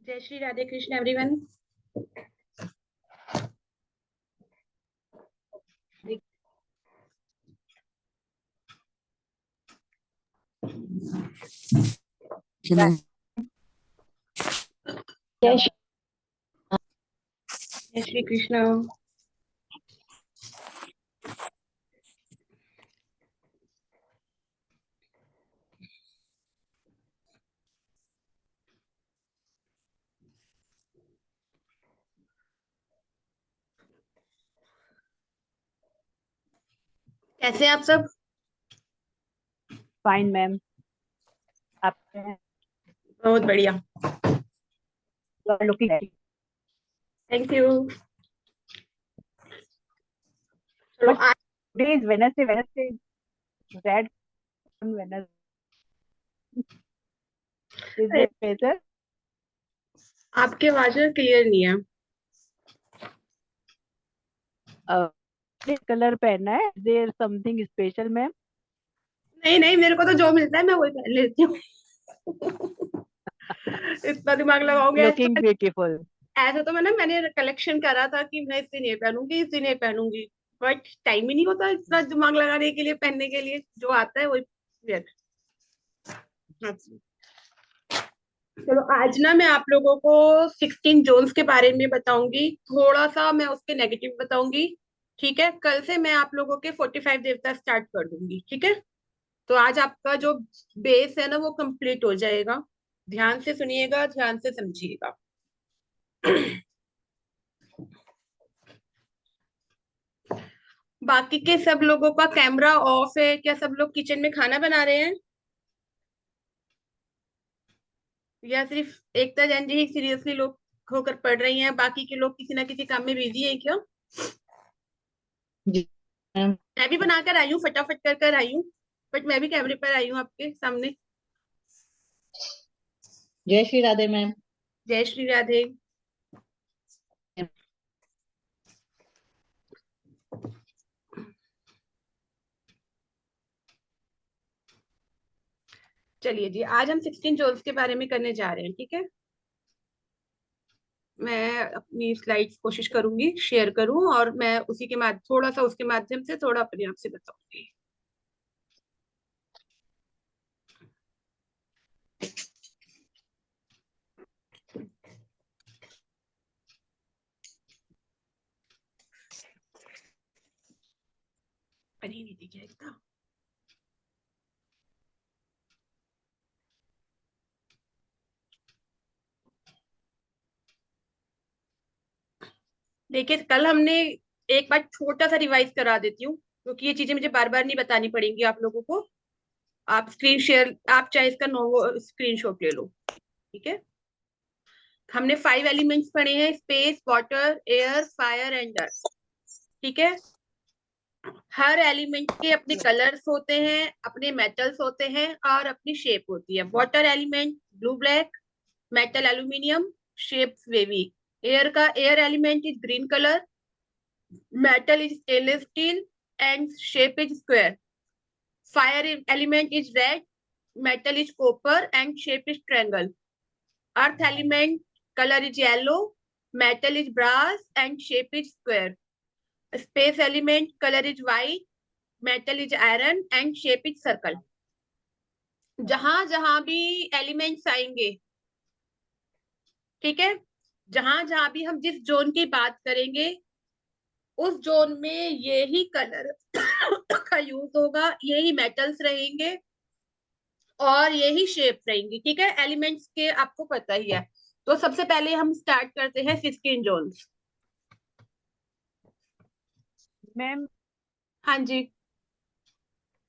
जय श्री राधे कृष्ण एवरीवन। जय जय श्री कृष्ण। कैसे हैं आप सब? फाइन मैम, आप बहुत बढ़िया। Looking at thank you. चलो बट आज today is Wednesday red Wednesday is their special आपकी आवाज क्लियर नहीं है। कलर पहनना है, देयर समथिंग स्पेशल मैम? नहीं नहीं, मेरे को तो जो मिलता है मैं वही पहन लेती हूँ। इतना दिमाग लगाओगे लुकिंग ऐसा? ब्यूटीफुल। ऐसा तो मैंने कलेक्शन करा था कि मैं इसे नहीं पहनूंगी, इसे नहीं पहनूंगी। बट टाइम ही नहीं होता इतना दिमाग लगाने के लिए, पहनने के लिए। जो आता है वही wear। हाँ जी। चलो आज ना मैं आप लोगों को 16 जोन्स के बारे में बताऊंगी। थोड़ा सा मैं उसके नेगेटिव बताऊंगी। ठीक है, कल से मैं आप लोगों के 45 देवता स्टार्ट कर दूंगी। ठीक है, तो आज आपका जो बेस है ना वो कंप्लीट हो जाएगा। ध्यान से सुनिएगा, ध्यान से समझिएगा। बाकी के सब लोगों का कैमरा ऑफ है क्या? सब लोग किचन में खाना बना रहे हैं या सिर्फ एकता जैन जी ही सीरियसली लोग होकर पढ़ रही हैं? बाकी के लोग किसी ना किसी काम में बिजी हैं क्या? जी मैम। मैं भी बनाकर आई हूँ, फटाफट कर कर आई हूँ। बट मैं भी कैमरे पर आई हूँ आपके सामने। जय श्री राधे मैम। जय श्री राधे। चलिए जी, आज हम 16 जोन्स के बारे में करने जा रहे हैं। ठीक है, मैं अपनी स्लाइड्स कोशिश करूंगी शेयर करूं और मैं उसी के माध्यम थोड़ा सा उसके माध्यम से थोड़ा अपने आप से बताऊंगी। अरे नहीं दिख जाएगा। देखिए, कल हमने एक बार छोटा सा रिवाइज करा देती हूँ क्योंकि ये चीजें मुझे बार बार नहीं बतानी पड़ेंगी आप लोगों को। आप स्क्रीन शेयर, आप चाहे इसका नो स्क्रीनशॉट ले लो। ठीक है, हमने 5 एलिमेंट्स पढ़े हैं: space, water, air, fire and अर्थ। ठीक है, हर एलिमेंट के अपने कलर्स होते हैं, अपने मेटल्स होते हैं और अपनी शेप होती है। Water element blue black, metal aluminium, shape wavy. Air का air element is green colour, metal is stainless steel and shape is square. Fire element is red, metal is copper and shape is triangle. Earth element color is yellow, metal is brass and shape is square. Space element color is white, metal is iron and shape is circle. जहां जहां भी elements आएंगे, ठीक है, जहां जहां भी हम जिस जोन की बात करेंगे उस जोन में यही कलर का यूज होगा, यही मेटल्स रहेंगे और यही शेप रहेंगी। ठीक है, एलिमेंट्स के आपको पता ही है। तो सबसे पहले हम स्टार्ट करते हैं 16 जोन्स। मैम, हाँ जी।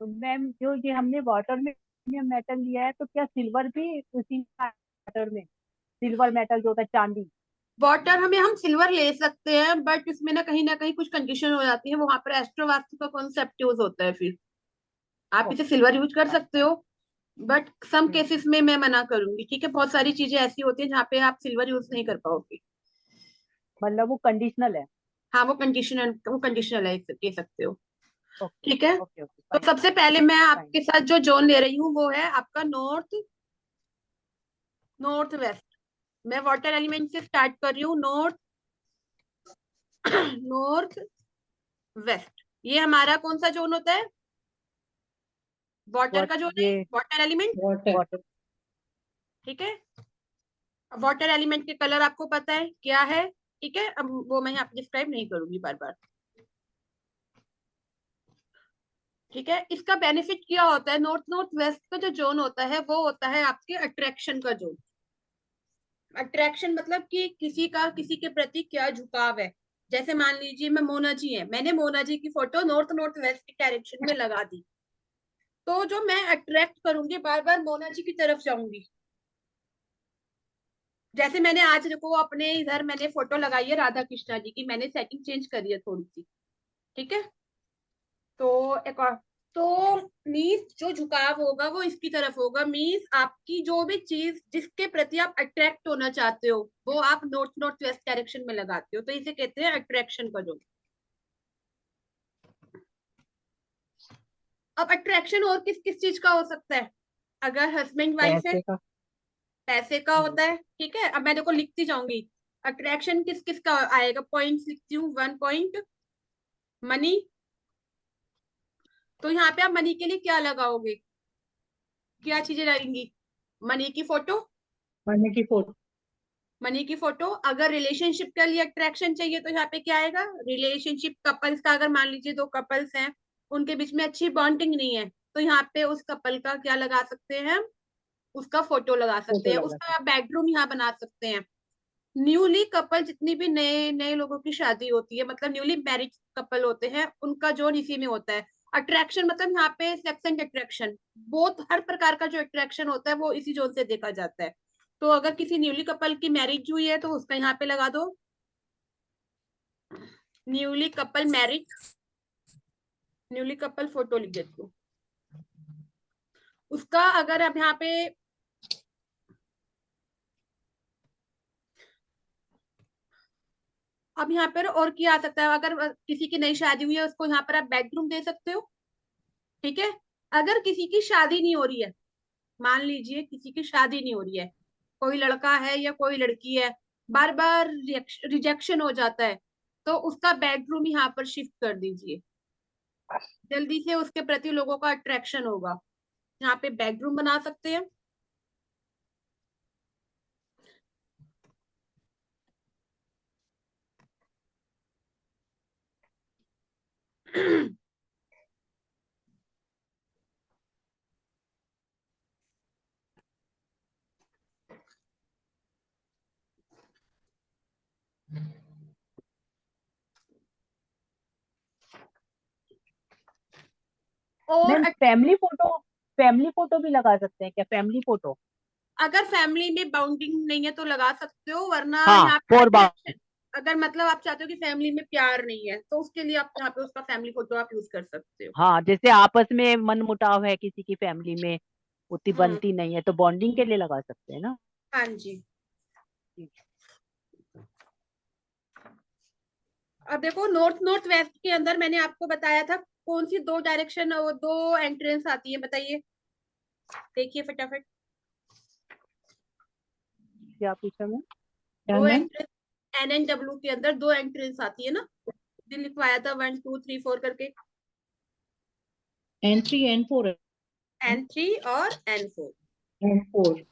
तो मैम जो ये हमने वाटर में मेटल लिया है, तो क्या सिल्वर भी उसी वाटर में? सिल्वर मेटल जो होता है, चांदी। वाटर हमें हम सिल्वर ले सकते हैं बट इसमें ना कहीं कुछ कंडीशन हो जाती है। वहां पर एस्ट्रो वास्तु का कॉन्सेप्ट यूज होता है। फिर आप इसे ओके। सिल्वर यूज कर सकते हो बट सम हम्म, केसेस में मैं मना करूंगी। ठीक है, बहुत सारी चीजें ऐसी होती हैं जहाँ पे आप सिल्वर यूज नहीं कर पाओगे। मतलब वो कंडीशनल है। हाँ, वो कंडीशनल है, कह सकते हो। ओके ठीक है, ओके ओके, तो फाइन सबसे पहले मैं फाइन। आपके साथ जो जोन ले रही हूँ वो है आपका नॉर्थ, नॉर्थ वेस्ट। मैं वाटर एलिमेंट से स्टार्ट कर रही हूँ। नॉर्थ, नॉर्थ वेस्ट, ये हमारा कौन सा जोन होता है? वाटर का जोन है, ये वाटर एलिमेंट। वाटर। ठीक है, वाटर एलिमेंट के कलर आपको पता है क्या है, ठीक है, अब वो मैं यहाँ पे डिस्क्राइब नहीं करूंगी बार बार। ठीक है, इसका बेनिफिट क्या होता है? नॉर्थ नॉर्थ वेस्ट का जो जोन होता है वो होता है आपके अट्रैक्शन का जोन। अट्रैक्शन मतलब कि किसी का किसी के प्रति क्या झुकाव है। जैसे मान लीजिए मैं मोना जी है, मैंने मोना जी की फोटो नॉर्थ नॉर्थ वेस्ट की डायरेक्शन में लगा दी, तो जो मैं अट्रैक्ट करूंगी, बार बार मोना जी की तरफ जाऊंगी। जैसे मैंने आज देखो अपने इधर मैंने फोटो लगाई है राधा कृष्णा जी की, मैंने सेटिंग चेंज करी है थोड़ी सी। ठीक है, तो एक और, तो मीन्स जो झुकाव होगा वो इसकी तरफ होगा। मीन्स आपकी जो भी चीज जिसके प्रति आप अट्रैक्ट होना चाहते हो वो आप नॉर्थ नॉर्थ वेस्ट डायरेक्शन में लगाते हो, तो इसे कहते हैं अट्रैक्शन का जोन। अब अट्रैक्शन और किस किस चीज का हो सकता है? अगर हस्बैंड वाइफ है, पैसे का। पैसे का होता है। ठीक है, अब मैं देखो लिखती जाऊंगी, अट्रैक्शन किस किस का आएगा, पॉइंट्स लिखती हूँ। 1 पॉइंट मनी, तो यहाँ पे आप मनी के लिए क्या लगाओगे, क्या चीजें लगेंगी? मनी की फोटो, मनी की फोटो। मनी की फोटो। अगर रिलेशनशिप के लिए अट्रैक्शन चाहिए तो यहाँ पे क्या आएगा? रिलेशनशिप कपल्स का, अगर मान लीजिए दो कपल्स हैं, उनके बीच में अच्छी बॉन्डिंग नहीं है, तो यहाँ पे उस कपल का क्या लगा सकते हैं? उसका फोटो लगा सकते फोटो हैं, लगा उसका बेडरूम यहाँ बना सकते हैं। न्यूली कपल, जितनी भी नए नए लोगों की शादी होती है, मतलब न्यूली मैरिड कपल होते हैं, उनका जोन इसी में होता है। अट्रैक्शन मतलब यहाँ पे सेक्स एंड अट्रैक्शन, बोथ, हर प्रकार का जो अट्रैक्शन होता है वो इसी जोन से देखा जाता है। तो अगर किसी न्यूली कपल की मैरिज हुई है तो उसका यहाँ पे लगा दो, newly couple marriage, newly couple photo लिख देती हूँ उसका। अगर अब यहाँ पे, अब यहाँ पर और क्या आ सकता है? अगर किसी की नई शादी हुई है उसको यहाँ पर आप बेडरूम दे सकते हो। ठीक है, अगर किसी की शादी नहीं हो रही है, मान लीजिए किसी की शादी नहीं हो रही है, कोई लड़का है या कोई लड़की है, बार बार रिजेक्शन हो जाता है, तो उसका बेडरूम यहाँ पर शिफ्ट कर दीजिए, जल्दी से उसके प्रति लोगों का अट्रैक्शन होगा। यहाँ पे बेडरूम बना सकते हैं। और मैम फैमिली फोटो भी लगा सकते हैं क्या? Family photo. अगर फैमिली में बाउंडिंग नहीं है तो लगा सकते हो, वरना हाँ, यहाँ पे फोर बाउंड। अट्रैक्शन, अगर मतलब आप चाहते हो कि फैमिली में प्यार नहीं है तो उसके लिए आप यहाँ पे उसका फैमिली फोटो आप यूज कर सकते हो। हाँ, जैसे आपस में मन मुटाव है किसी की फैमिली में, उतनी हम्म, बनती नहीं है, तो बॉन्डिंग के लिए लगा सकते हैं ना। हाँ जी। अब देखो नॉर्थ नॉर्थ वेस्ट के अंदर मैंने आपको बताया था कौन सी दो डायरेक्शन और दो एंट्रेंस आती है, बताइए, देखिए फटाफट। क्या पूछा मैं? क्या दो मैम? एंट्रेंस, NN W के अंदर दो एंट्रेंस आती है ना, दिन लिखवाया था 1 2 3 4 करके। N3 N4 है। N3 और N4। N4।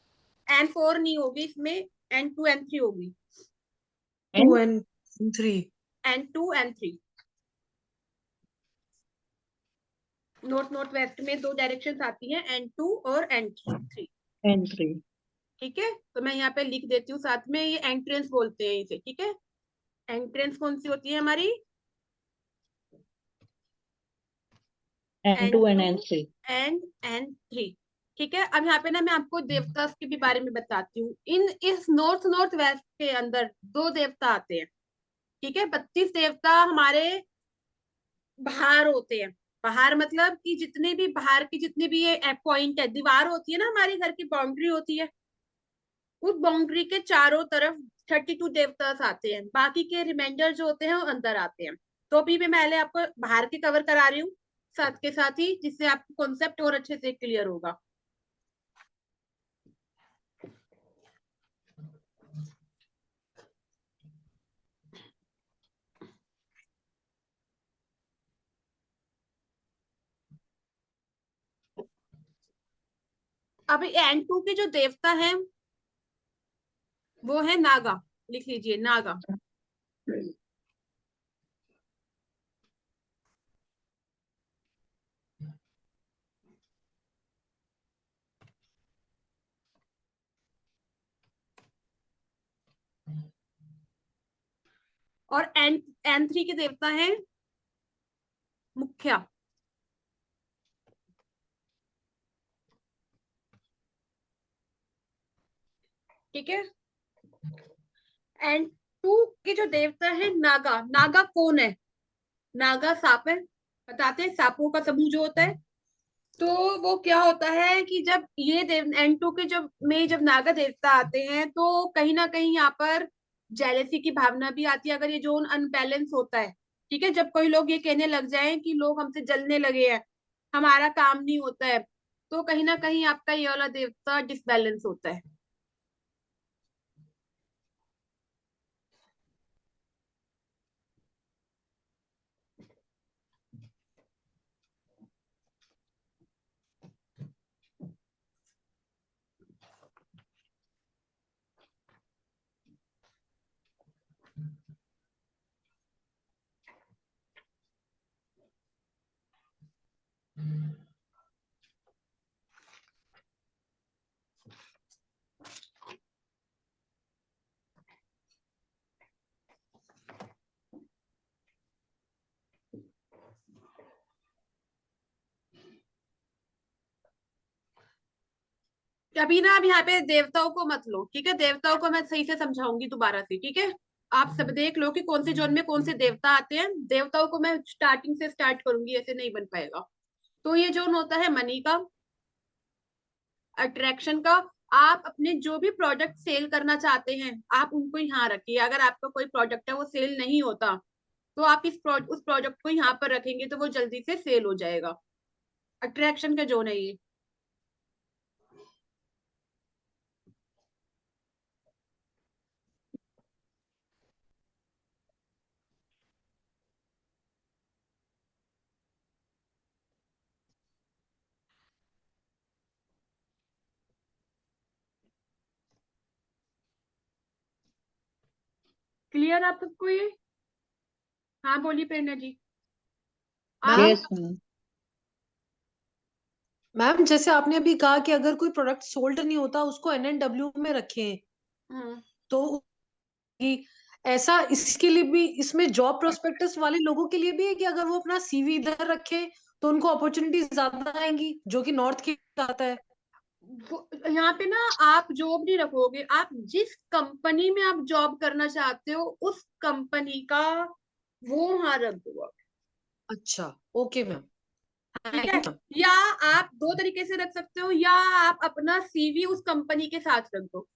N4 नहीं होगी इसमें, N2 N3 होगी। 2 and 3। N2 N3, north north west में दो डायरेक्शंस आती हैं, N2 और N3। N3। ठीक है, तो मैं यहाँ पे लिख देती हूँ साथ में, ये एंट्रेंस बोलते हैं इसे। ठीक है, एंट्रेंस कौन सी होती है हमारी? N2 and N2 N3। And N3। ठीक है, अब यहाँ पे ना मैं आपको देवता के भी बारे में बताती हूँ। इन इस नॉर्थ नॉर्थ वेस्ट के अंदर दो देवता आते हैं। ठीक है, 32 देवता हमारे बाहर होते हैं। बाहर मतलब कि जितने भी बाहर की जितनी भी ये पॉइंट है, दीवार होती है ना, हमारी घर की बाउंड्री होती है, उस बाउंड्री के चारों तरफ 32 देवतास आते हैं। बाकी के रिमाइंडर जो होते हैं वो अंदर आते हैं। तो अभी मैं पहले आपको बाहर की कवर करा रही हूँ साथ के साथ ही, जिससे आपको कॉन्सेप्ट और अच्छे से क्लियर होगा। अभी N2 के जो देवता हैं वो है नागा, लिख लीजिए नागा। और N3 के देवता हैं मुखिया। ठीक है। N2 के जो देवता है नागा, नागा कौन है? नागा सांप है। बताते हैं सांपों का समूह जो होता है। तो वो क्या होता है कि जब ये देव N2 के जब नागा देवता आते हैं तो कहीं ना कहीं यहाँ पर जेलेसी की भावना भी आती है, अगर ये जोन अनबैलेंस होता है। ठीक है, जब कोई लोग ये कहने लग जाएं कि लोग हमसे जलने लगे हैं, हमारा काम नहीं होता है, तो कहीं ना कहीं आपका ये वाला देवता डिसबैलेंस होता है। अभी ना, अब यहाँ पे देवताओं को मत लो, ठीक है? देवताओं को मैं सही से समझाऊंगी दोबारा से, ठीक है? आप सब देख लो कि कौन से जोन में कौन से देवता आते हैं। देवताओं को मैं स्टार्टिंग से स्टार्ट करूंगी, ऐसे नहीं बन पाएगा। तो ये जोन होता है मनी का, अट्रैक्शन का। आप अपने जो भी प्रोडक्ट सेल करना चाहते हैं आप उनको यहाँ रखिए। अगर आपका कोई प्रोडक्ट है वो सेल नहीं होता, तो आप उस प्रोडक्ट को यहाँ पर रखेंगे तो वो जल्दी से सेल हो जाएगा। अट्रैक्शन का जोन है ये। क्लियर आप सबको ये? हाँ बोलिए प्रेरणा जी। आप मैम यस मैम। मैम जैसे आपने अभी कहा कि अगर कोई प्रोडक्ट सोल्ड नहीं होता उसको NNW में रखें, हम्म, तो कि ऐसा इसके लिए भी इसमें जॉब प्रोस्पेक्टस वाले लोगों के लिए भी है कि अगर वो अपना CV इधर रखे तो उनको अपॉर्चुनिटीज ज्यादा आएंगी, जो कि नॉर्थ की आता है। यहाँ पे ना आप जॉब नहीं रखोगे, आप जिस कंपनी में आप जॉब करना चाहते हो उस कंपनी का वो वहां रख दो आप। अच्छा, ओके मैम, ठीक थैंक है। You ma'am. या आप दो तरीके से रख सकते हो, या आप अपना CV उस कंपनी के साथ रख दो।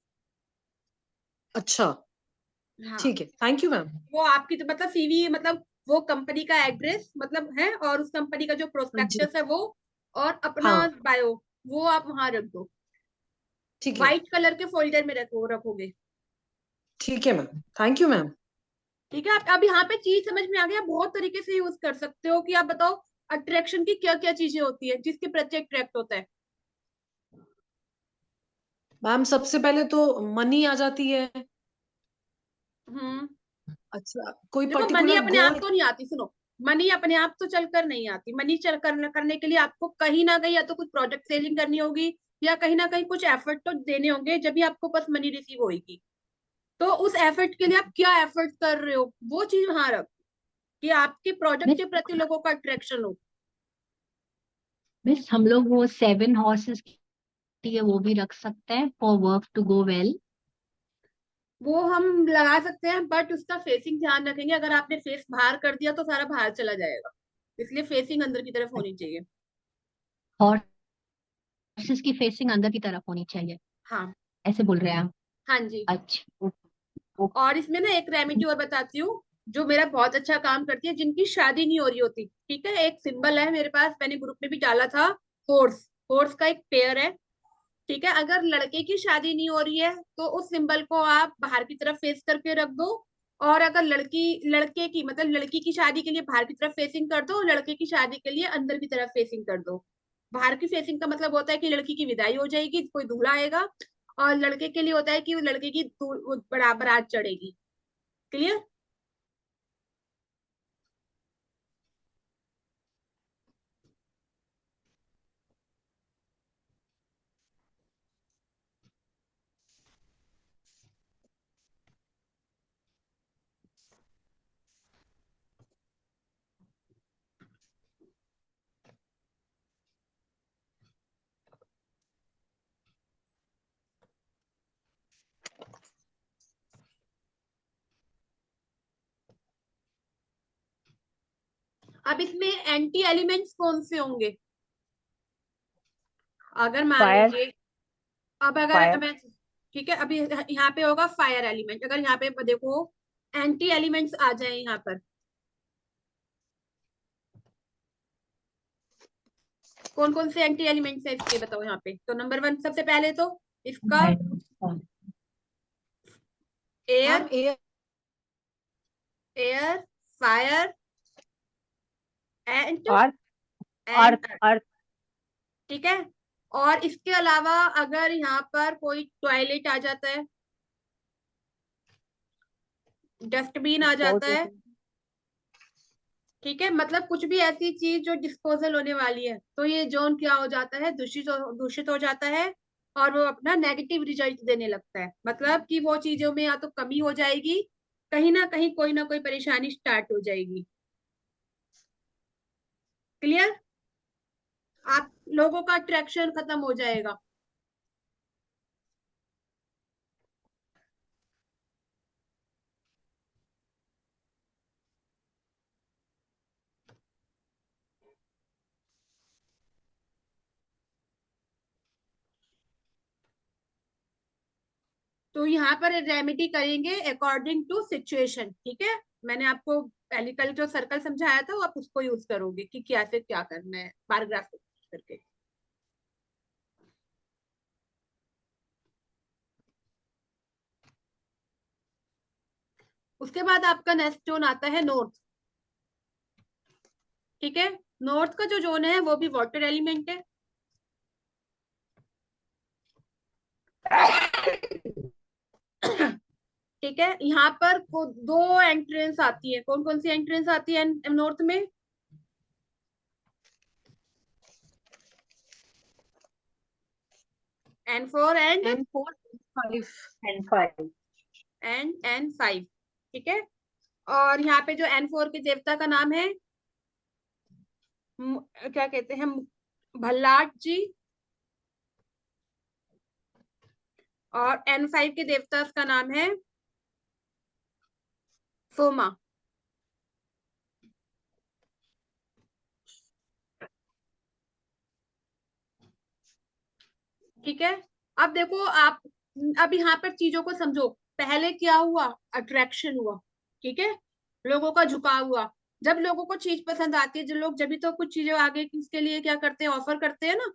अच्छा, हाँ, ठीक है, थैंक यू मैम। वो आपकी तो मतलब CV मतलब वो कंपनी का एड्रेस मतलब है, और उस कंपनी का जो हाँ जी। प्रोस्पेक्टस है वो, और अपना हाँ, बायो, वो आप वहां रख दो। ठीक है, व्हाइट कलर के फोल्डर में रखोगे। ठीक है मैम, थैंक यू मैम। ठीक है। आप अब यहाँ पे चीज समझ में आ गया, बहुत तरीके से यूज कर सकते हो कि आप बताओ अट्रैक्शन की क्या क्या चीजें होती है जिसके प्रति अट्रैक्ट होता है। मैम सबसे पहले तो मनी आ जाती है। हम्म। अच्छा, कोई देखो मनी पर्टिकुलर अपने आप गोल। तो नहीं आती, सुनो। मनी अपने आप तो चलकर नहीं आती। मनी चल करने के लिए आपको कहीं ना कहीं या तो कुछ प्रोडक्ट सेलिंग करनी होगी, या कहीं ना कहीं कुछ एफर्ट तो देने होंगे, जब भी आपको पास मनी रिसीव होगी। तो उस एफर्ट के लिए आप क्या एफर्ट कर रहे हो वो चीज वहां रखो, कि आपके प्रोडक्ट मिस के प्रति लोगों का अट्रैक्शन हो। मिस हम लोग वो 7 हॉर्सेस की है वो भी रख सकते हैं for work to go well. वो हम लगा सकते हैं, बट उसका फेसिंग ध्यान रखेंगे। अगर आपने फेस बाहर कर दिया तो सारा बाहर चला जाएगा, इसलिए फेसिंग अंदर की तरफ होनी चाहिए। हॉर्सेस की फेसिंग अंदर की तरफ होनी चाहिए, हाँ। ऐसे बोल रहे हैं आप? हाँ जी। अच्छा, और इसमें ना एक रेमेडी और बताती हूँ जो मेरा बहुत अच्छा काम करती है, जिनकी शादी नहीं हो रही होती। ठीक है, एक सिंबल है मेरे पास, मैंने ग्रुप में भी डाला था। हॉर्स, हॉर्स का एक पेयर है। ठीक है, अगर लड़के की शादी नहीं हो रही है तो उस सिंबल को आप बाहर की तरफ फेस करके रख दो। और अगर लड़के की मतलब लड़की की शादी के लिए बाहर की तरफ फेसिंग कर दो, लड़के की शादी के लिए अंदर की तरफ फेसिंग कर दो। बाहर की फेसिंग का मतलब होता है कि लड़की की विदाई हो जाएगी, कोई दूल्हा आएगा, और लड़के के लिए होता है कि वो लड़के की बारात चढ़ेगी। क्लियर? अब इसमें एंटी एलिमेंट्स कौन से होंगे? अगर मान फायर। लीजिए, अब अगर फायर। मैं, ठीक है, अभी यहाँ पे होगा फायर एलिमेंट। अगर यहाँ पे देखो एंटी एलिमेंट्स आ जाए यहाँ पर, कौन कौन से एंटी एलिमेंट्स है इसके, बताओ यहाँ पे। तो नंबर 1 सबसे पहले तो इसका air, ma'am air air, fire and earth. And earth. Earth. ठीक है। और इसके अलावा अगर यहाँ पर कोई टॉयलेट आ जाता है, डस्टबिन आ जाता है, ठीक है, मतलब कुछ भी ऐसी चीज जो डिस्पोजल होने वाली है, तो ये जोन क्या हो जाता है, दूषित हो जाता है, और वो अपना नेगेटिव रिजल्ट देने लगता है। मतलब कि वो चीजों में या तो कमी हो जाएगी, कहीं ना कोई परेशानी स्टार्ट हो जाएगी। क्लियर? आप लोगों का अट्रैक्शन खत्म हो जाएगा। तो यहाँ पर रेमेडी करेंगे अकॉर्डिंग टू सिचुएशन, ठीक है। मैंने आपको पहले कल जो सर्कल समझाया था वो आप उसको यूज करोगे कि क्या से क्या करना है, बार ग्राफ करके। उसके बाद आपका नेक्स्ट जोन आता है नॉर्थ, ठीक है। नॉर्थ का जो जोन है वो भी वाटर एलिमेंट है। ठीक है, यहाँ पर दो एंट्रेंस आती है। कौन कौन सी एंट्रेंस आती है नॉर्थ में? N4 and N4 5 N5। N5, ठीक है। और यहाँ पे जो N4 के देवता का नाम है, क्या कहते हैं, भल्लाट जी। और N5 के देवता का नाम है सोमा। ठीक है। अब देखो आप, अब यहाँ पर चीजों को समझो। पहले क्या हुआ, अट्रैक्शन हुआ, ठीक है, लोगों का झुकाव हुआ। जब लोगों को चीज पसंद आती है, जो लोग जब भी तो कुछ चीजें आगे किसके लिए क्या करते हैं, ऑफर करते हैं ना।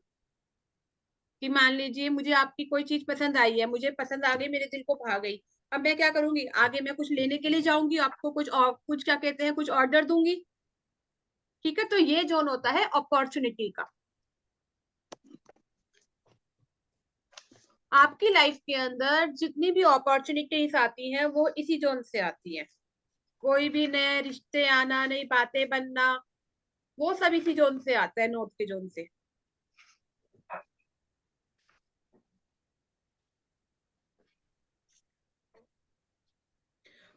कि मान लीजिए मुझे आपकी कोई चीज पसंद आई है, मुझे पसंद आ गई, मेरे दिल को भा गई। अब मैं क्या करूंगी, आगे मैं कुछ लेने के लिए जाऊंगी, आपको कुछ और कुछ क्या कहते हैं, कुछ ऑर्डर दूंगी। ठीक है, तो ये जोन होता है अपॉर्चुनिटी का। आपकी लाइफ के अंदर जितनी भी अपॉर्चुनिटीज आती हैं वो इसी जोन से आती है। कोई भी नए रिश्ते आना, नई बातें बनना, वो सब इसी जोन से आता है, नॉर्थ के जोन से।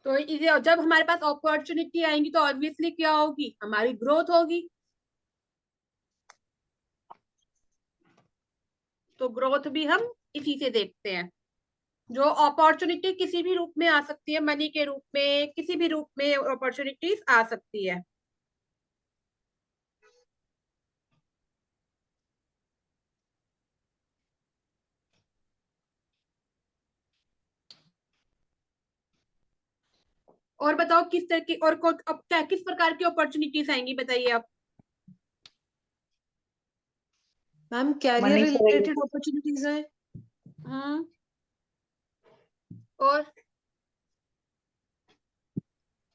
तो जब हमारे पास अपॉर्चुनिटी आएंगी तो ऑब्वियसली क्या होगी, हमारी ग्रोथ होगी। तो ग्रोथ भी हम इसी से देखते हैं। जो अपॉर्चुनिटी किसी भी रूप में आ सकती है, मनी के रूप में, किसी भी रूप में अपॉर्चुनिटीज आ सकती है। और बताओ किस तरह की और अब क्या किस प्रकार की अपॉर्चुनिटीज आएंगी, बताइए आप। मैम कैरियर मनी से रिलेटेड related। अपॉर्चुनिटीज है। हम्म। और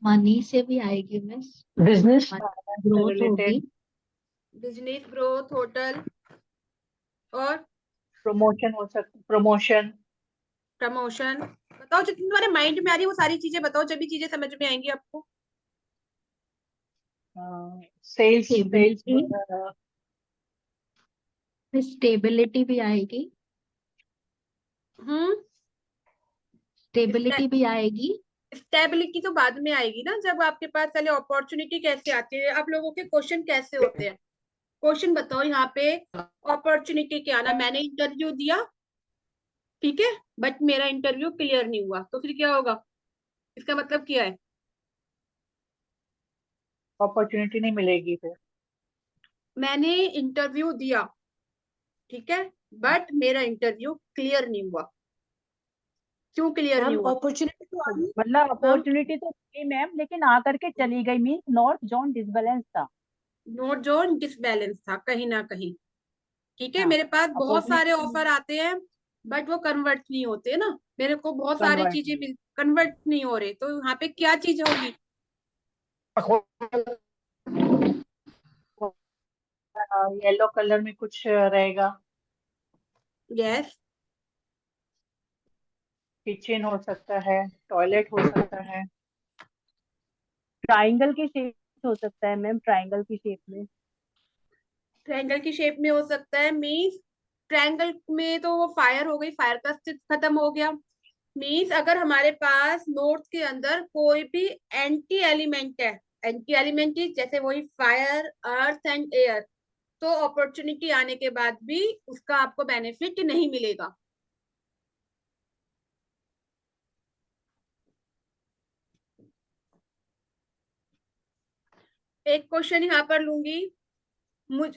मनी से भी आएगी मिस, बिजनेस ग्रोथ रिलेटेड। होगी। बिजनेस, ग्रोथ, होटल, और प्रमोशन हो सकता, प्रमोशन, प्रमोशन। बताओ जितनी तुम्हारे माइंड में आ रही है वो सारी चीजें बताओ, जब भी चीजें समझ में आएंगी आपको। सेल्स, सेल्स, स्टेबिलिटी, स्टेबिलिटी भी आएगी, हम्म। स्टेबिलिटी भी आएगी। स्टेबिलिटी तो बाद में आएगी ना, जब आपके पास पहले अपॉर्चुनिटी कैसे आती है, आप लोगों के क्वेश्चन कैसे होते हैं। क्वेश्चन बताओ यहाँ पे। अपॉर्चुनिटी क्या आना, मैंने इंटरव्यू दिया, ठीक है, बट मेरा इंटरव्यू क्लियर नहीं हुआ, तो फिर क्या होगा, इसका मतलब क्या है। अपॉर्चुनिटी नहीं मिलेगी फिर। मैंने इंटरव्यू दिया, ठीक है, बट मेरा इंटरव्यू क्लियर नहीं हुआ। क्यों क्लियर नहीं मैम हुआ। अपॉर्चुनिटी तो तो आई। मतलब हम अपॉर्चुनिटी तो थी मैम, लेकिन आकर के चली गई, मीन्स नॉर्थ जोन डिसबैलेंस था। नोट जोन डिसबैलेंस था कहीं ना कहीं, ठीक है, हाँ, मेरे पास बहुत सारे अपॉर्चुनिटी ऑफर आते हैं, बट वो कन्वर्ट नहीं होते ना, मेरे को बहुत सारी कन्वर्ट चीजें नहीं। कन्वर्ट नहीं हो रहे, तो यहाँ पे क्या चीज होगी। येलो कलर में कुछ रहेगा, यस। किचन हो सकता है, टॉयलेट हो सकता है, ट्राइंगल की शेप हो सकता है मैम, ट्राइंगल की शेप में। ट्रायंगल की शेप में हो सकता है, मीन्स ट्रायंगल में तो वो फायर हो गई, फायर का अस्तित्व खत्म हो गया। मीन्स अगर हमारे पास नोट्स के अंदर कोई भी एंटी एलिमेंट है, एंटी एलिमेंट जैसे वही फायर, अर्थ एंड एयर, तो अपॉर्चुनिटी आने के बाद भी उसका आपको बेनिफिट नहीं मिलेगा। एक क्वेश्चन यहाँ पर लूंगी। मुझ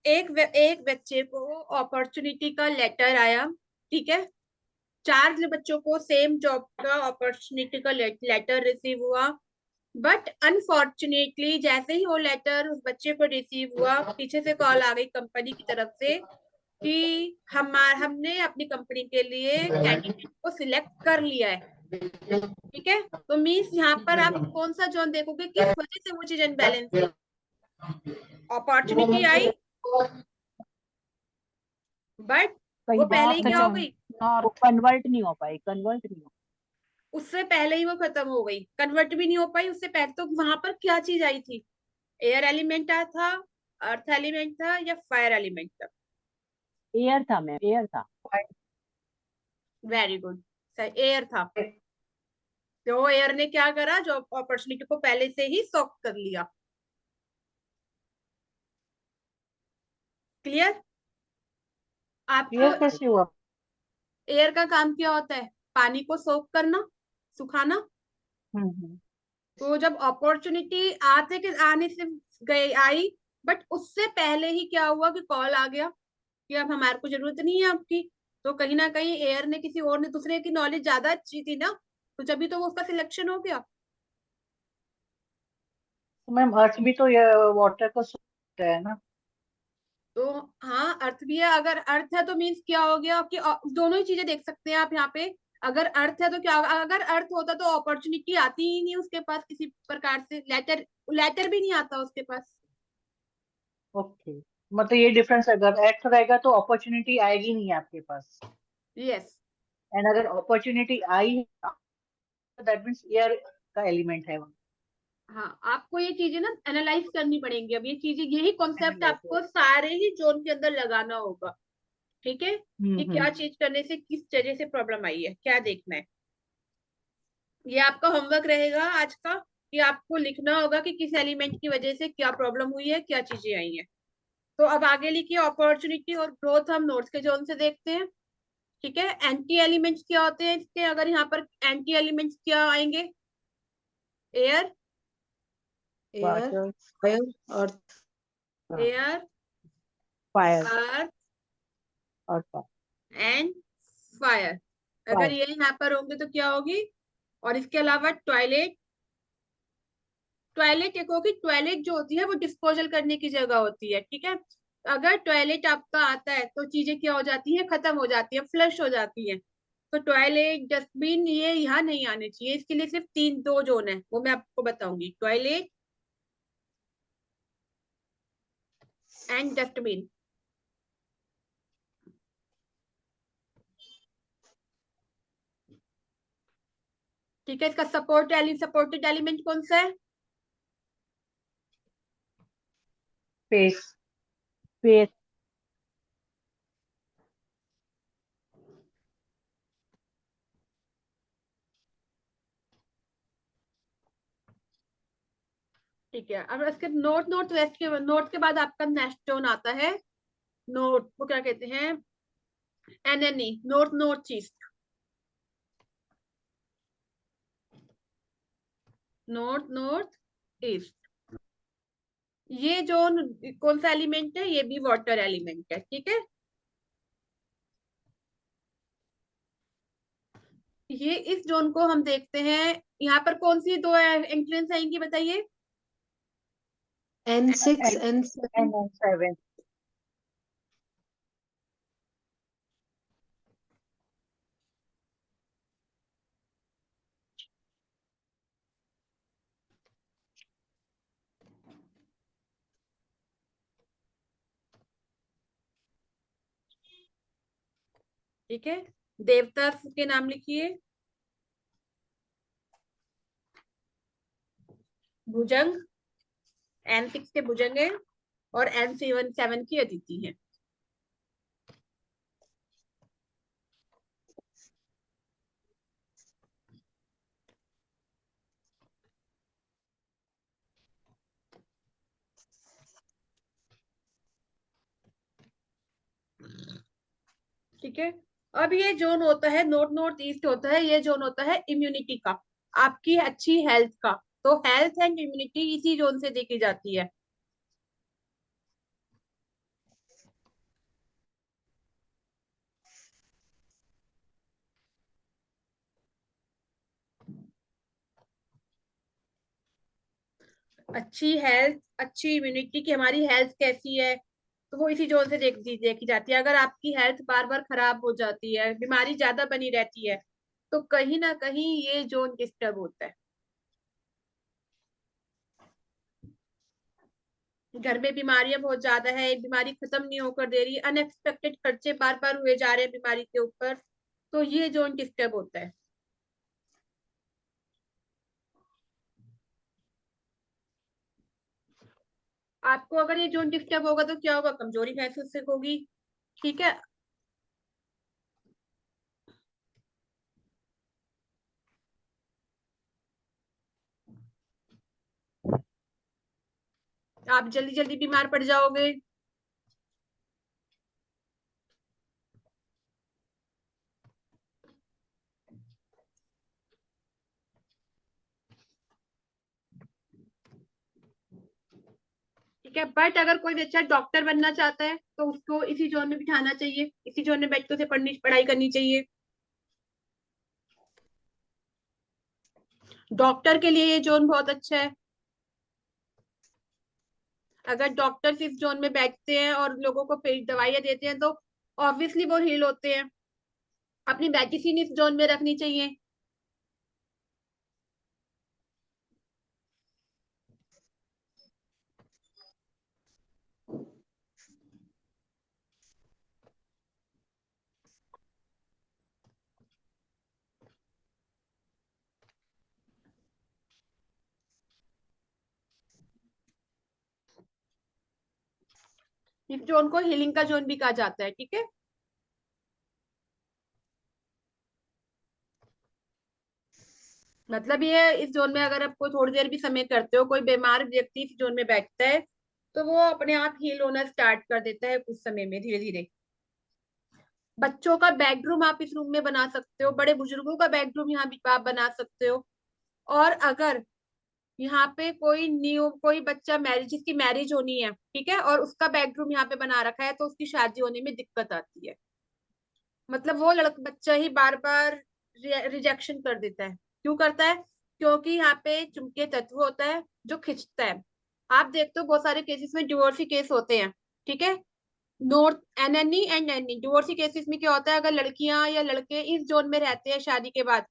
एक बच्चे को अपॉर्चुनिटी का लेटर आया, ठीक है, चार बच्चों को सेम जॉब का अपॉर्चुनिटी का लेटर रिसीव हुआ, बट अनफॉर्चुनेटली जैसे ही वो लेटर उस बच्चे को रिसीव हुआ, पीछे से कॉल आ गई कंपनी की तरफ से कि हमने अपनी कंपनी के लिए कैंडिडेट को सिलेक्ट कर लिया है, ठीक है। तो मीन्स यहाँ पर आप कौन सा जोन देखोगे, किस वजह से वो चीज अनबैलेंस है। अपॉर्चुनिटी आई, बट वो कहीं पहले बात ही क्या हो नहीं, गई, वो कन्वर्ट नहीं हो पाई, कन्वर्ट नहीं हो। उससे पहले ही वो खत्म हो गई, कन्वर्ट भी नहीं हो पाई उससे पहले। तो वहां पर क्या चीज आई थी, एयर एलिमेंट आया था, अर्थ एलिमेंट था, या फायर एलिमेंट था। एयर था मैम, एयर था। वेरी गुड, सही, एयर था। तो एयर ने क्या करा, जो अपॉर्चुनिटी को पहले से ही सॉक कर लिया। क्लियर आपको। एयर कैसे हुआ? एयर का काम क्या होता है, पानी को सोक करना, सुखाना। हम्म। तो जब अपॉर्चुनिटी आते के आने से गई आई, बट उससे पहले ही क्या हुआ कि कॉल आ गया कि अब हमारे को जरूरत नहीं है आपकी। तो कहीं ना कहीं एयर ने किसी और ने, दूसरे की नॉलेज ज्यादा अच्छी थी ना, तो जब भी तो वो उसका सिलेक्शन हो गया। तो मैम अर्थ भी तो ये वाटर का सोर्स है ना। तो हाँ, अर्थ भी है, अगर अर्थ है तो मीन्स क्या हो गया कि दोनों ही चीजें देख सकते हैं आप यहाँ पे। अगर अर्थ है तो क्या, अगर अर्थ होता तो अपॉर्चुनिटी आती ही नहीं उसके पास, किसी प्रकार से लेटर, लेटर भी नहीं आता उसके पास। ओके, मतलब ये डिफरेंस, अगर एक्ट रहेगा तो अपॉर्चुनिटी आएगी नहीं आपके पास, यस। एंड अगर opportunity I that means air का एलिमेंट है वहाँ। हाँ, आपको ये चीजें ना एनालाइज करनी पड़ेंगी, अब ये चीजें, यही कॉन्सेप्ट Analyze। आपको सारे ही जोन के अंदर लगाना होगा, ठीक है, कि क्या हम्म। चीज करने से किस वजह से प्रॉब्लम आई है, क्या देखना है। ये आपका होमवर्क रहेगा आज का, कि आपको लिखना होगा कि किस एलिमेंट की वजह से क्या प्रॉब्लम हुई है, क्या चीजें आई हैं। तो अब आगे लिखिए, अपॉर्चुनिटी और ग्रोथ हम नोट्स के जोन से देखते हैं, ठीक है। एंटी एलिमेंट्स क्या होते हैं इसके, अगर यहाँ पर एंटी एलिमेंट्स क्या आएंगे, एयर, एयर, वाटर, फायर, अर्थ। एयर, फायर, अर्थ और एंड फायर। अगर फायर। ये यहाँ पर होंगे तो क्या होगी। और इसके अलावा टॉयलेट, टॉयलेट एक होगी, टॉयलेट जो होती है वो डिस्पोजल करने की जगह होती है, ठीक है। अगर टॉयलेट आपका आता है तो चीजें क्या हो जाती है, खत्म हो जाती है, फ्लश हो जाती है। तो टॉयलेट, डस्टबिन, ये यहाँ नहीं आने चाहिए, इसके लिए सिर्फ तीन दो जोन है, वो मैं आपको बताऊंगी, टॉयलेट एंड डस्टबिन। ठीक है, इसका सपोर्टेड एलिमेंट कौन सा है? स्पेस। स्पेस। ठीक है, अब इसके नॉर्थ के बाद आपका नेक्स्ट जोन आता है, नॉर्थ वो क्या कहते हैं, NNE, north east. North east, ये जोन कौन सा एलिमेंट है? ये भी वाटर एलिमेंट है। ठीक है, ये इस जोन को हम देखते हैं, यहाँ पर कौन सी दो एंट्रेंस आएंगी बताइए? N6 N7। N7। ठीक है, देवता के नाम लिखिए। भुजंग, N6 के भुजंग है, और N7 की अदिति है। ठीक है, अब ये जोन होता है नॉर्थ ईस्ट होता है, ये जोन होता है इम्यूनिटी का, आपकी अच्छी हेल्थ का। तो हेल्थ एंड इम्यूनिटी इसी जोन से देखी जाती है। अच्छी हेल्थ, अच्छी इम्यूनिटी की हमारी हेल्थ कैसी है, तो वो इसी जोन से देखी जाती है। अगर आपकी हेल्थ बार बार खराब हो जाती है, बीमारी ज्यादा बनी रहती है, तो कहीं ना कहीं ये जोन डिस्टर्ब होता है। घर में बीमारियां बहुत ज्यादा है, बीमारी खत्म नहीं होकर दे रही, अनएक्सपेक्टेड खर्चे बार बार हुए जा रहे हैं बीमारी के ऊपर, तो ये जोन डिस्टर्ब होता है। आपको अगर ये जोन डिस्टर्ब होगा तो क्या होगा? कमजोरी महसूस होगी। ठीक है, आप जल्दी जल्दी बीमार पड़ जाओगे। ठीक है, बट अगर कोई बच्चा डॉक्टर बनना चाहता है तो उसको इसी जोन में बिठाना चाहिए, इसी जोन में बैठ के उसे पढ़ाई करनी चाहिए। डॉक्टर के लिए ये जोन बहुत अच्छा है। अगर डॉक्टर इस जोन में बैठते हैं और लोगों को दवाइयां देते हैं, तो ऑब्वियसली वो हील होते हैं। अपनी मेडिसिन इस जोन में रखनी चाहिए। इस जोन को हीलिंग का जोन भी कहा जाता है। ठीक है, मतलब ये इस जोन में अगर आप कोई थोड़ी देर भी समय करते हो, कोई बीमार व्यक्ति इस जोन में बैठता है, तो वो अपने आप हील होना स्टार्ट कर देता है कुछ समय में, धीरे धीरे। बच्चों का बेडरूम आप इस रूम में बना सकते हो, बड़े बुजुर्गों का बेडरूम यहाँ भी आप बना सकते हो। और अगर यहाँ पे कोई बच्चा मैरिज जिसकी मैरिज होनी है, ठीक है, और उसका बेडरूम यहाँ पे बना रखा है, तो उसकी शादी होने में दिक्कत आती है। मतलब वो लड़का बच्चा ही बार बार रिजेक्शन कर देता है। क्यों करता है? क्योंकि यहाँ पे चुंबकीय तत्व होता है जो खिंचता है। आप देखते हो बहुत सारे केसेस में डिवोर्सी केस होते हैं। ठीक है, north NNE and NNE divorcee cases में क्या होता है, अगर लड़कियां या लड़के इस जोन में रहते हैं शादी के बाद,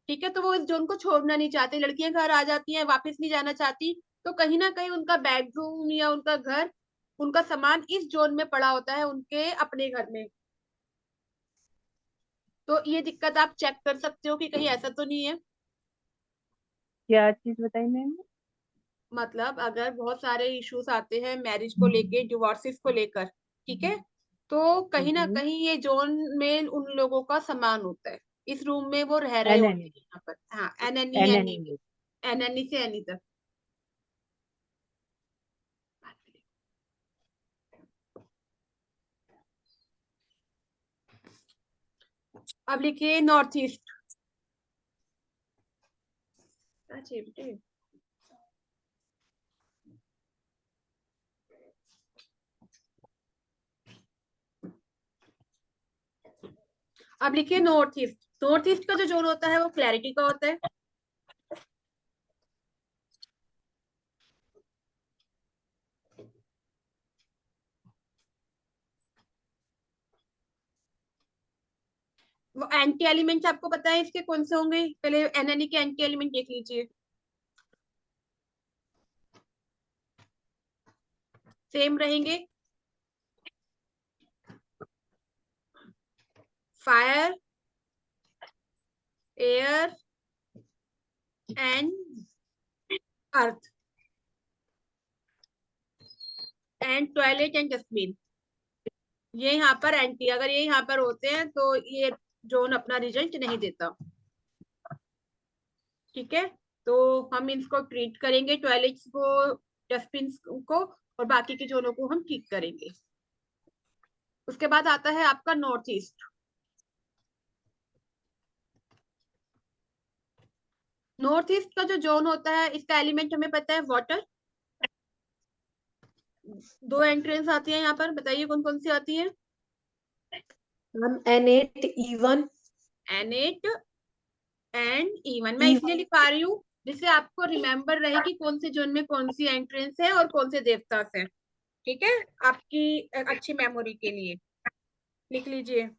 ठीक है, तो वो इस जोन को छोड़ना नहीं चाहते, लड़कियां घर आ जाती हैं, वापस नहीं जाना चाहती, तो कहीं ना कहीं उनका बेडरूम या उनका घर, उनका सामान इस जोन में पड़ा होता है उनके अपने घर में। तो ये दिक्कत आप चेक कर सकते हो कि कहीं ऐसा तो नहीं है। क्या चीज बताई मैम? मतलब अगर बहुत सारे इश्यूज आते हैं मैरिज को लेके, डिवोर्सेस को लेकर, ठीक है, तो कहीं ना कहीं ये जोन में उन लोगों का सामान होता है, इस रूम में वो रह रहे होते एनएनई। हैं यहाँ पर। हाँ, एनएनई, एनई, एनएनई। एनएनई से एनी तक। अब लिखिए नॉर्थ ईस्ट। अच्छा बेटे, अब लिखिए नॉर्थ ईस्ट। नॉर्थ ईस्ट का जो जोन होता है वो क्लैरिटी का होता है। वो एंटी एलिमेंट आपको पता है इसके कौन से होंगे? पहले एनएनई के एंटी एलिमेंट देख लीजिए। सेम रहेंगे, fire, air and earth and toilet and dustbin. ये यहाँ पर एंटी, अगर ये यहाँ पर होते हैं तो ये जोन अपना रिजल्ट नहीं देता। ठीक है, तो हम इसको ट्रीट करेंगे, टॉयलेट्स को, डस्टबिन को, और बाकी के जोनों को हम ठीक करेंगे। उसके बाद आता है आपका नॉर्थ ईस्ट। नॉर्थ ईस्ट का जो जोन होता है इसका एलिमेंट हमें पता है वाटर। दो एंट्रेंस आती है यहाँ पर, बताइए कौन कौन सी आती है? Ma'am N8E1। N8 and E1। मैं इसलिए लिखा रही हूँ जिससे आपको रिमेम्बर रहे कि कौन से जोन में कौन सी एंट्रेंस है और कौन से देवता है। ठीक है, आपकी अच्छी मेमोरी के लिए लिख लीजिए।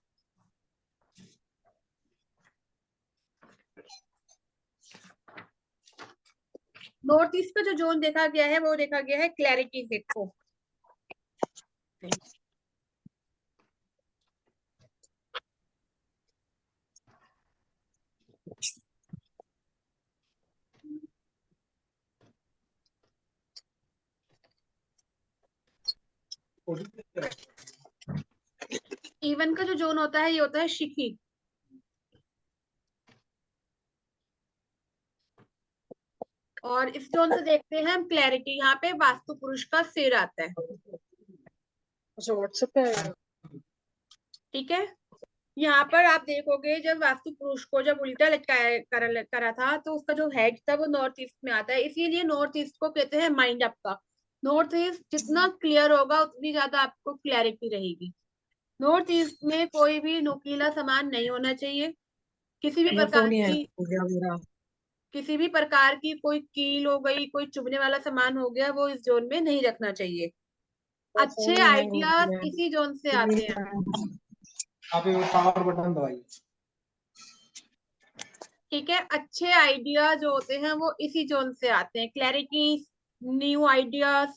नॉर्थ ईस्ट का जो जोन देखा गया है वो देखा गया है क्लैरिटी से को। E1 का जो जोन होता है ये होता है शिखी। और इस जोन से देखते हैं हम क्लैरिटी, यहाँ पे वास्तु पुरुष का सिर आता है। अच्छा, व्हाट्सएप पे आएगा। ठीक है, यहाँ पर आप देखोगे जब वास्तु पुरुष को जब उल्टा लटकाया करा था तो उसका जो हेड था वो नॉर्थ ईस्ट में आता है, इसीलिए नॉर्थ ईस्ट को कहते हैं माइंड आपका। नॉर्थ ईस्ट जितना क्लियर होगा उतनी ज्यादा आपको क्लैरिटी रहेगी। नॉर्थ ईस्ट में कोई भी नुकीला सामान नहीं होना चाहिए। किसी भी मेरा प्रकार फोन ही है की, हो गया मेरा। किसी भी प्रकार की कोई कील हो गई, कोई चुभने वाला सामान हो गया, वो इस जोन में नहीं रखना चाहिए। मेरा अच्छे फोन ही हैंग हो आइडियाज गया है। इसी जोन से आते हैं। आप ये पावर बटन दबाइए। ठीक है, अच्छे आइडिया जो होते हैं वो इसी जोन से आते हैं। Clarity, new ideas.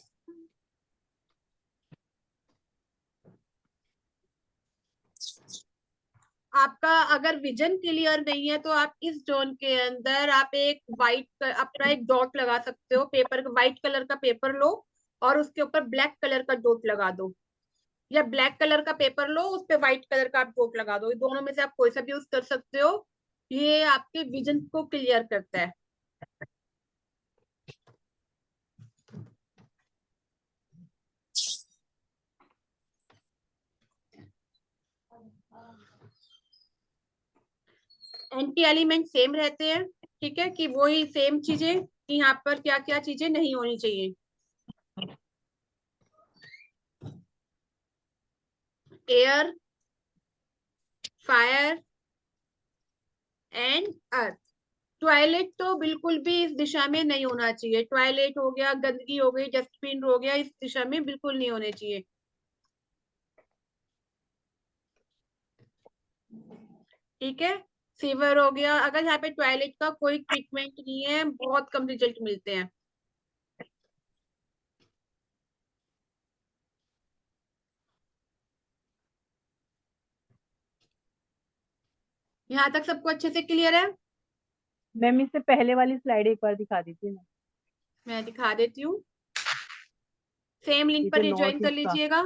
आपका अगर विजन क्लियर नहीं है तो आप इस जोन के अंदर आप एक वाइट अपना एक डॉट लगा सकते हो। पेपर, व्हाइट कलर का पेपर लो और उसके ऊपर ब्लैक कलर का डॉट लगा दो, या ब्लैक कलर का पेपर लो उस पे व्हाइट कलर का आप डॉट लगा दो। दोनों में से आप कोई सा भी यूज कर सकते हो। ये आपके विजन को क्लियर करता है। एंटी एलिमेंट सेम रहते हैं। ठीक है, कि वही सेम चीजें कि यहाँ पर क्या क्या चीजें नहीं होनी चाहिए। Air, fire and earth. Toilet तो बिल्कुल भी इस दिशा में नहीं होना चाहिए। टॉयलेट हो गया, गंदगी हो गई, डस्टबिन हो गया, इस दिशा में बिल्कुल नहीं होने चाहिए। ठीक है, सीवर हो गया। अगर यहाँ पे टॉयलेट का कोई ट्रीटमेंट नहीं है, बहुत कम रिजल्ट मिलते हैं। यहाँ तक सबको अच्छे से क्लियर है? मैम इससे पहले वाली स्लाइड एक बार दिखा दीजिए ना, मैं दिखा देती हूँ। सेम लिंक ये पर जो रिज्वाइन नॉर्थ कर ईस्ट का। लीजिएगा।